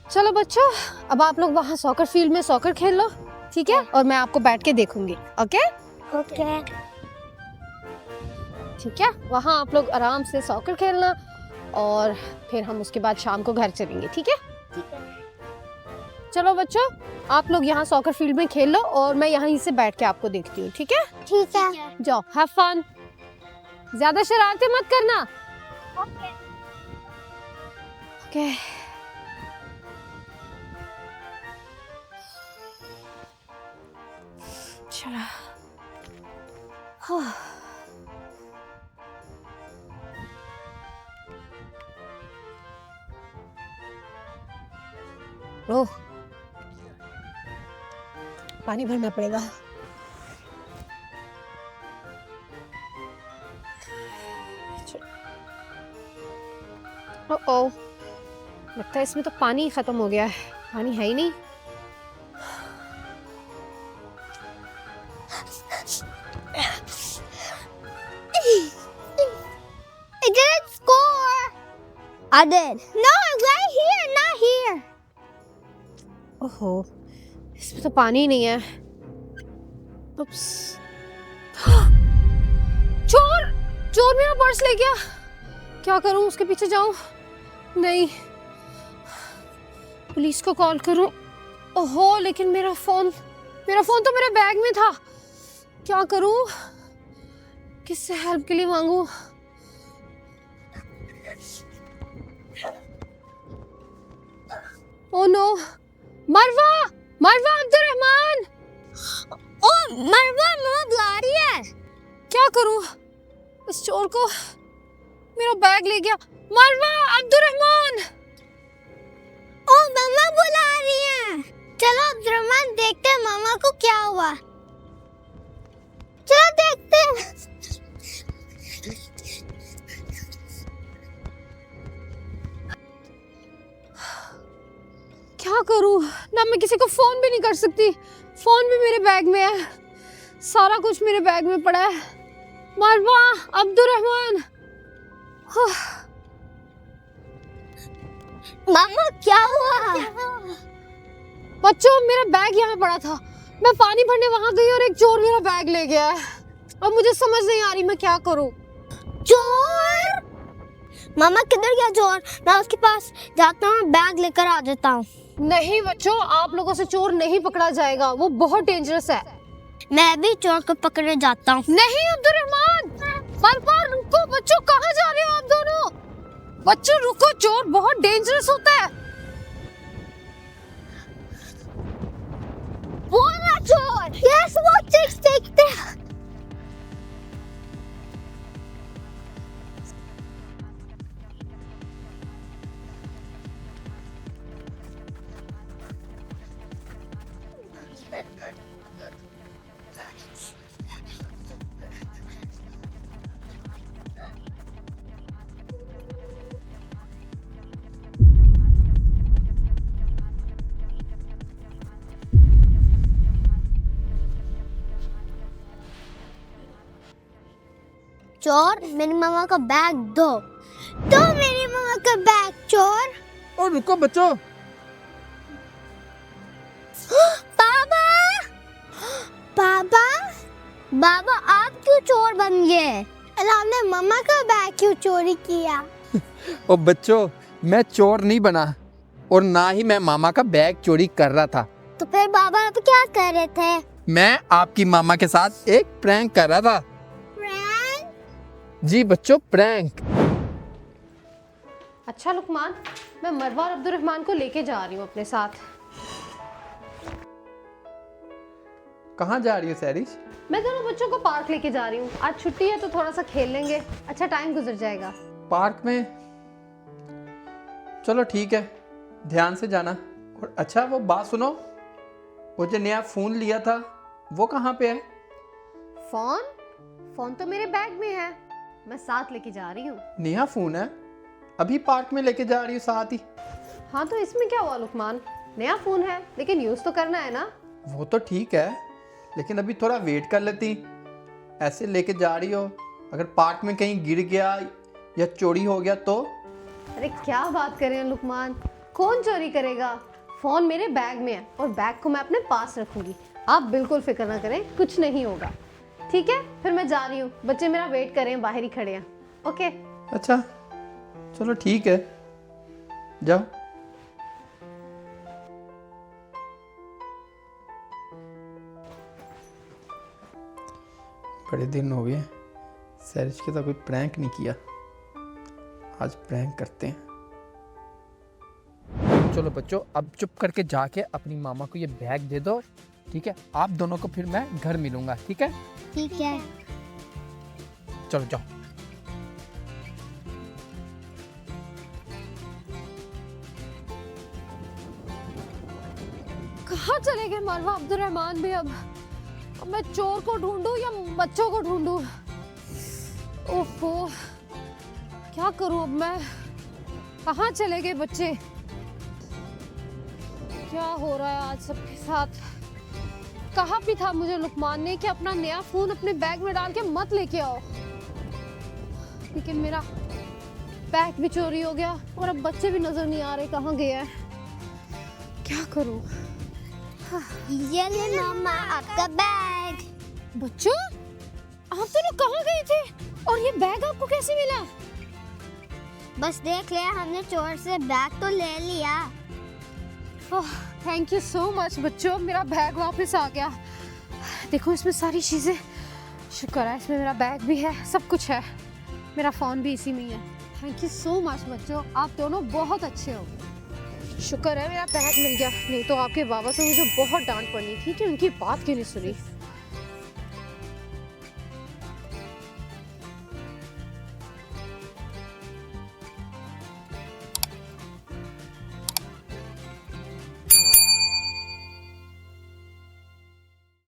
चलो बच्चों, अब आप लोग वहाँ सॉकर फील्ड में सॉकर खेल लो, ठीक है? और मैं आपको बैठ के देखूंगी, ओके? ओके। ठीक है, वहाँ आप लोग आराम से सॉकर खेलना और फिर हम उसके बाद शाम को घर चलेंगे, ठीक है? ठीक है। चलो बच्चों, आप लोग यहाँ सॉकर फील्ड में खेल लो और मैं यहीं से बैठ के आपको देखती हूँ, ठीक है? ठीक है। जाओ, हैव फन। ज्यादा शरारतें मत करना। ओके। ओके। चलो। हाँ। ओह, पानी भरना पड़ेगा। ओह, लगता है इसमें तो पानी ही खत्म हो गया है, पानी है ही नहीं। I didn't score. I did. No, right here, not here. ओहो, इसमें तो पानी ही नहीं है। उप्स। चोर! चोर मेरा पर्स ले गया। क्या करूं, उसके पीछे जाऊं? नहीं, पुलिस को कॉल करूं। ओहो, लेकिन मेरा फोन तो मेरे बैग में था। क्या करूं? किससे हेल्प के लिए मांगूं? ओह नो, मरवा अब्दुर्रहमान। ओ मरवा, मम्मा बुला रही है। क्या करूं? इस चोर को मेरा बैग ले गया। मरवा अब्दुर्रहमान। ओ मम्मा बुला रही है। चलो अब्दुर्रहमान, देखते हैं मामा को क्या हुआ। चलो देखते हैं। क्या करूं? ना मैं किसी को फोन भी नहीं कर सकती। फोन भी मेरे बैग में है, सारा कुछ मेरे बैग में पड़ा है। मरवा अब्दुर्रहमान। मामा क्या हुआ? बच्चों, मेरा बैग यहाँ पड़ा था। मैं पानी भरने वहां गई और एक चोर मेरा बैग ले गया है। अब मुझे समझ नहीं आ रही मैं क्या करूं। चोर? मामा किधर गया चोर? मैं उसके पास जाता हूँ, बैग लेकर आ जाता हूँ। नहीं बच्चों, आप लोगों से चोर नहीं पकड़ा जाएगा, वो बहुत डेंजरस है। मैं भी चोर को पकड़ने जाता हूँ। नहीं अब्दुर्रहमान, मरवा रुको। बच्चों, कहाँ जा रहे हो आप दोनों? बच्चों रुको, चोर बहुत डेंजरस होता है। वो ना चोर। यस, वो चिक्स देखते हैं। चोर, मेरी मामा का बैग दो। दो मेरी मामा का बैग, चोर। और रुको बच्चों। पापा, पापा, बाबा आप क्यों चोर बन गए? आपने मामा का बैग क्यों चोरी किया? ओ बच्चों, मैं चोर नहीं बना और ना ही मैं मामा का बैग चोरी कर रहा था। तो फिर बाबा आप क्या कर रहे थे? मैं आपकी मामा के साथ एक प्रैंक कर रहा था। प्रैंक? जी बच्चों, प्रैंक। अच्छा लुकमान, मैं मरवा और अब्दुर्रहमान को लेके जा रही हूँ अपने साथ। कहाँ जा रही हो सैरिश? मैं दोनों बच्चों को पार्क लेके जा रही हूँ। आज छुट्टी है तो थोड़ा सा खेल लेंगे, अच्छा टाइम गुजर जाएगा। पार्क में? चलो ठीक है, ध्यान से जाना। और अच्छा वो बात सुनो, वो जो नया फ़ोन लिया था वो कहाँ पे है? फोन तो मेरे बैग में है, मैं साथ लेके जा रही हूँ। नया फ़ोन है, अभी पार्क में लेके जा रही हो साथ ही? हाँ तो इसमें क्या हुआ लुकमान, नया फोन है लेकिन यूज तो करना है ना। वो तो ठीक है, लेकिन अभी थोड़ा वेट कर लेती। ऐसे लेके जा रही हो, अगर पार्क में कहीं गिर गया या चोरी हो गया तो? अरे क्या बात कर रहे हैं लुकमान, कौन चोरी करेगा? फोन मेरे बैग में है और बैग को मैं अपने पास रखूंगी। आप बिल्कुल फिक्र ना करें, कुछ नहीं होगा। ठीक है, फिर मैं जा रही हूँ, बच्चे मेरा वेट कर रहे हैं, बाहर ही खड़े हैं। ओके। अच्छा चलो ठीक है, जाओ। बड़े दिन हो गए सैरिश के साथ कोई प्रैंक नहीं किया, आज प्रैंक करते हैं। चलो बच्चों, अब चुप करके जाके अपनी मामा को ये बैग दे दो, ठीक है? आप दोनों को फिर मैं घर मिलूंगा, ठीक है? ठीक है। चलो जाओ। कहाँ चले गए मरवा अब्दुर्रहमान भी? अब मैं चोर को ढूंढूं या बच्चों को ढूंढूं? ओहो, क्या करूं अब मैं? कहाँ चले गए बच्चे? क्या हो रहा है आज सबके साथ? कहा भी था मुझे लुकमान ने कि अपना नया फोन अपने बैग में डाल के मत लेके आओ, लेकिन मेरा बैग भी चोरी हो गया और अब बच्चे भी नजर नहीं आ रहे कहाँ गए हैं। क्या करूं? ये ले मम्मा आपका बैग। बच्चों, आप तो लोग कहाँ गए थे और ये बैग आपको कैसे मिला? बस देख लिया, हमने चोर से बैग तो ले लिया। थैंक यू सो मच बच्चों, मेरा बैग वापस आ गया। देखो इसमें सारी चीजें, शुक्र है इसमें मेरा बैग भी है, सब कुछ है, मेरा फोन भी इसी में ही है। थैंक यू सो मच बच्चों, आप दोनों बहुत अच्छे हो। शुक्र है मेरा बैग मिल गया, नहीं तो आपके बाबा से मुझे बहुत डांट पड़नी थी कि उनकी बात क्यों नहीं सुनी।